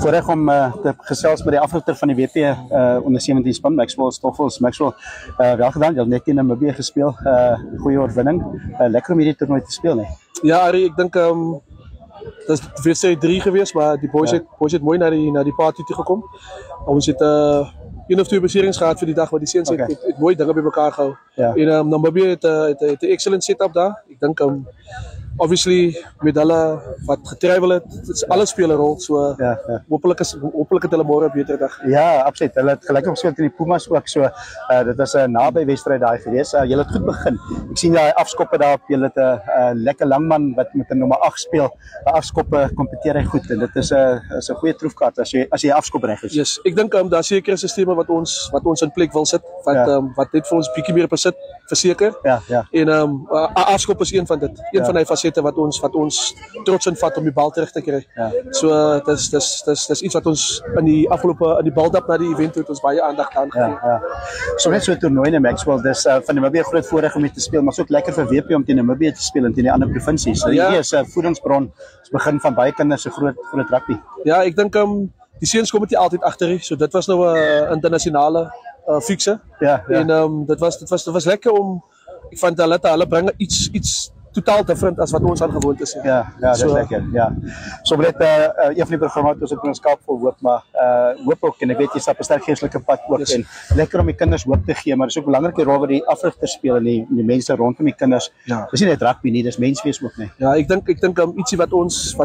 Voorreg om te gesels met die afrigter van die WP onder 17 span, Maxwell Stoffels. Maxwell, wel gedaan, jy het net in Namibië gespeel, goeie oorwinning, lekker om hierdie toernooi te speel, nee? Ja, Arie, ek dink dat is wedstrijd 3 geweest, maar die boys het mooi naar die party toe gekom. Ons het 1 of 2 beserings gehad vir die dag, maar die seuns het mooi dinge by mekaar gehou. Ja. En Namibië het 'n excellent setup daar. Ek dink obviously met hulle wat getravel het, alles speel 'n rol, so hopelik het hulle môre 'n beter dag. Ja, absoluut. Hulle het gelyk opgespeel teen die Pumas ook, so dit was 'n naby wedstryd daai gewees. Julle het goed begin. Ek sien daai afskoppe daar op, julle het 'n lekker langman wat met 'n nommer 8 speel. Die afskoppe kompeteer hy goed en dit is 'n goeie troefkaart as jy afskop reg is. Yes, ek dink daar sekere sisteme wat ons in plek wil sit, wat net vir ons bietjie meer besit verseker. Ja. En afskop is een van dit. Een van die fasette wat ons trots in vat om die bal terug te kry. Ja. So dis iets wat ons in die build-up na die event het ons baie aandag aan gegee. Ja. So net so 'n toernooi in Maxwell, dis van Namibië 'n groot voorreg om hier te speel, maar so ook lekker vir WP om teen Namibië te speel en teen die ander provinsies. So hierdie is 'n voedingsbron, is begin van baie kinders se groot rugby. Ja, ek dink die seuns kom dit altyd agter, so dit was nou 'n internasionale fikse. Ja. En dit was lekker om, ek vond hulle bring iets totaal different as wat ons aan gewoond is. Ja, dis lekker. Ja. So net een van die programme wat ons op ons Kaap vol hoop, maar hoop ook, en ek weet jy stap 'n sterk geestelike pad ook, en lekker om die kinders hoop te gee, maar dis ook 'n belangrike rol wat die afrigters speel en die mense rondom die kinders. Ja. Dis nie net rugby nie, dis menswees ook nie. Ja, ek dink ietsie wat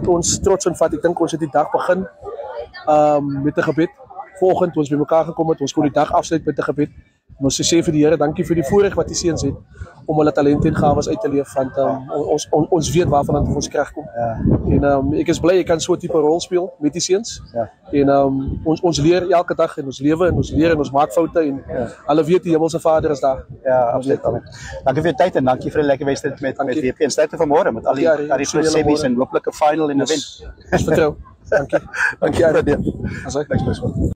ons trots in vat. Ek dink ons het die dag begin met 'n gebed. Vanoggend ons by mekaar gekom het, ons kon die dag afsluit met 'n gebed. En ons sê vir die Here, dankie vir die voorreg wat die seuns het om hulle talente en gawes uit te leef, want ons weet waarvan dit ons krag kom. Ja. En ek is bly ek kan so 'n tipe rol speel met die seuns. Ja. En ons leer elke dag en ons lewe en ons leer en ons maak foute en hulle weet die Hemelse Vader is daar. Ja, absoluut. Dankie vir jou tyd en dankie vir 'n lekker wedstryd met WP en sterkte vir môre met al die groot semis en hopelik 'n final en 'n wen. Ons vertrou. Dankie. Dankie.